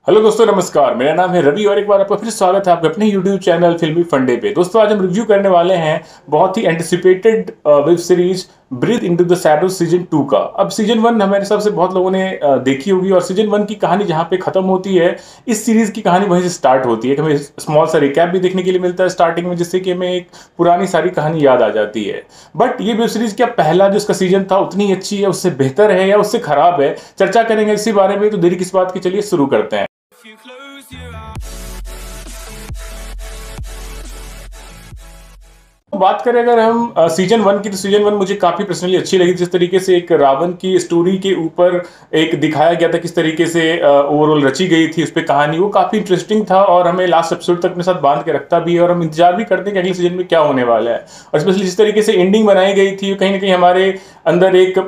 Hello दोस्तों, नमस्कार। मेरा नाम है रवि और एक बार आपका फिर स्वागत है आपके अपने YouTube चैनल फिल्मी फंडे पे। दोस्तों, आज हम रिव्यू करने वाले हैं बहुत ही anticipated web series Breathe Into the Shadows season 2 का। अब सीजन 1 हमारे हिसाब से बहुत लोगों ने देखी होगी और सीजन 1 की कहानी जहां पे खत्म होती है, इस सीरीज की कहानी वहीं से स्टार्ट होती है। हमें स्मॉल सा रिकैप भी देखने के लिए मिलता है स्टार्टिंग में, जिससे कि हमें एक पुरानी सारी कहानी याद आ जाती है। बट ये वेब सीरीज क्या पहला जो इसका सीजन था उतनी अच्छी है, उससे बेहतर है या उससे खराब है, चर्चा करेंगे इसी बारे में। तो देरी किस बात की, चलिए शुरू करते हैं। बात करें अगर हम सीजन 1 की, तो सीजन 1 मुझे काफी पर्सनली अच्छी लगी। जिस तरीके से एक रावण की स्टोरी के ऊपर एक दिखाया गया था, किस तरीके से ओवरऑल रची गई थी उस पर कहानी, वो काफी इंटरेस्टिंग था और हमें लास्ट एपिसोड तक अपने साथ बांध के रखता भी है और हम इंतजार भी करते हैं कि अगले सीजन में क्या होने वाला है। और स्पेशली जिस तरीके से एंडिंग बनाई गई थी, कहीं ना कहीं हमारे अंदर एक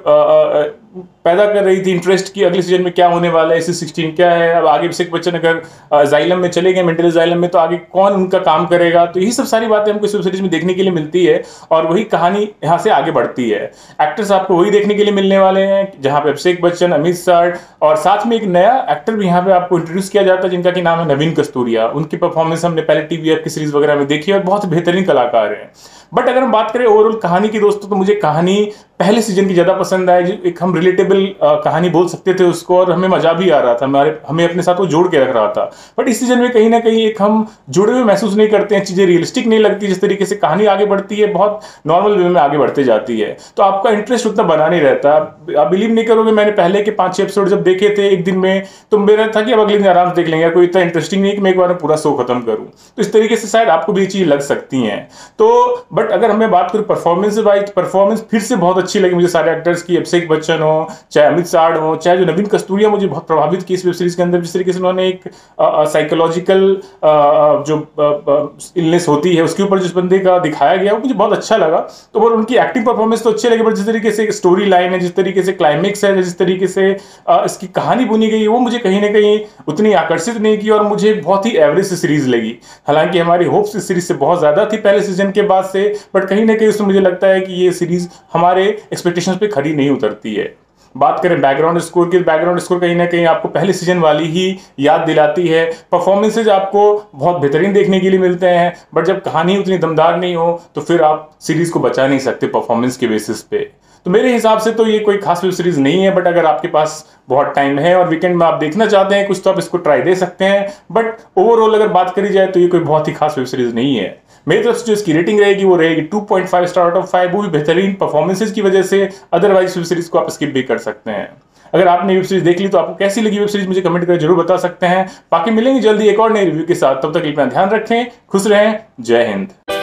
पैदा कर रही थी इंटरेस्ट की अगले सीजन में क्या होने वाला है, SC-16 क्या है, अब आगे अभिषेक बच्चन अगर जाइलम में चले गए, मेंटल जाइलम में, तो आगे कौन उनका काम करेगा। तो यही सब सारी बातें हमको इस वेब सीरीज में देखने के लिए मिलती है और वही कहानी यहाँ से आगे बढ़ती है। एक्टर्स आपको वही देखने के लिए मिलने वाले हैं, जहां पे अभिषेक बच्चन, अमित शाह और साथ में एक नया एक्टर भी यहाँ पे आपको इंट्रोड्यूस किया जाता है, जिनका की नाम है नवीन कस्तूरिया। उनकी परफॉर्मेंस हमने पहले टीवी की सीरीज वगैरह में देखी और बहुत बेहतरीन कलाकार है। बट अगर हम बात करें ओवरऑल कहानी की दोस्तों, तो मुझे कहानी पहले सीजन की ज्यादा पसंद आई। एक हम रिलेटेबल कहानी बोल सकते थे उसको और हमें मजा भी आ रहा था, हमें अपने साथ वो जोड़ के रख रहा था। बट इस सीजन में कहीं ना कहीं एक हम जुड़े हुए महसूस नहीं करते हैं, चीजें रियलिस्टिक नहीं लगती। जिस तरीके से कहानी आगे बढ़ती है, बहुत नॉर्मल वे में आगे बढ़ते जाती है, तो आपका इंटरेस्ट उतना बना नहीं रहता। आप बिलीव नहीं करोगे, मैंने पहले के 5-6 एपिसोड जब देखे थे एक दिन में, तो मेरा था कि अब अगले दिन आराम से देख लेंगे, कोई इतना इंटरेस्टिंग नहीं कि मैं एक बार में पूरा शो खत्म करूं। तो इस तरीके से शायद आपको भी ये चीज लग सकती है। तो बट अगर हमें बात करूं परफॉर्मेंस वाइज, परफॉर्मेंस फिर से बहुत अच्छी लगी मुझे सारे एक्टर्स की। अभिषेक बच्चन हो, चाहे अमित शाह हो, चाहे जो नवीन कस्तूरिया, मुझे बहुत प्रभावित की इस वेब सीरीज के अंदर। जिस तरीके से उन्होंने एक साइकोलॉजिकल जो इलनेस होती है उसके ऊपर जिस बंदे का दिखाया गया, वो मुझे बहुत अच्छा लगा। तो और उनकी एक्टिंग परफॉर्मेंस तो अच्छी लगी, बट जिस तरीके से स्टोरी लाइन है, जिस तरीके से क्लाइमेक्स है, जिस तरीके से इसकी कहानी बुनी गई है, वो मुझे कहीं ना कहीं उतनी आकर्षित नहीं की और मुझे बहुत ही एवरेज सीरीज लगी। हालांकि हमारी होप्स इस सीरीज से बहुत ज्यादा थी पहले सीजन के बाद से, बट कहीं ना कहीं उसमें मुझे लगता है कि ये सीरीज हमारे एक्सपेक्टेशंस पे खरी नहीं उतरती है। बात करें बैकग्राउंड स्कोर की, बैकग्राउंड स्कोर कहीं ना कहीं आपको पहले सीजन वाली ही याद दिलाती है। परफॉर्मेंसेज आपको बहुत बेहतरीन देखने के लिए मिलते हैं, बट जब कहानी उतनी दमदार नहीं हो तो फिर आप सीरीज को बचा नहीं सकते परफॉर्मेंस के बेसिस पे। तो मेरे हिसाब से तो ये कोई खास वेब सीरीज नहीं है, बट अगर आपके पास बहुत टाइम है और वीकेंड में आप देखना चाहते हैं कुछ, तो आप इसको ट्राई दे सकते हैं। बट ओवरऑल अगर बात करी जाए तो ये कोई बहुत ही खास वेब सीरीज नहीं है। मेरी तरफ से जो इसकी रेटिंग रहेगी वो रहेगी 2.5 स्टार आउट ऑफ 5, वो भी बेहतरीन परफॉर्मेंसेज की वजह से। अदरवाइज वेब सीरीज को आप स्किप भी कर सकते हैं। अगर आपने वेब सीरीज देख ली तो आपको कैसी लगी वेब सीरीज, मुझे कमेंट करके जरूर बता सकते हैं। बाकी मिलेंगे जल्दी एक और नई रिव्यू के साथ, तब तक अपना ध्यान रखें, खुश रहें, जय हिंद।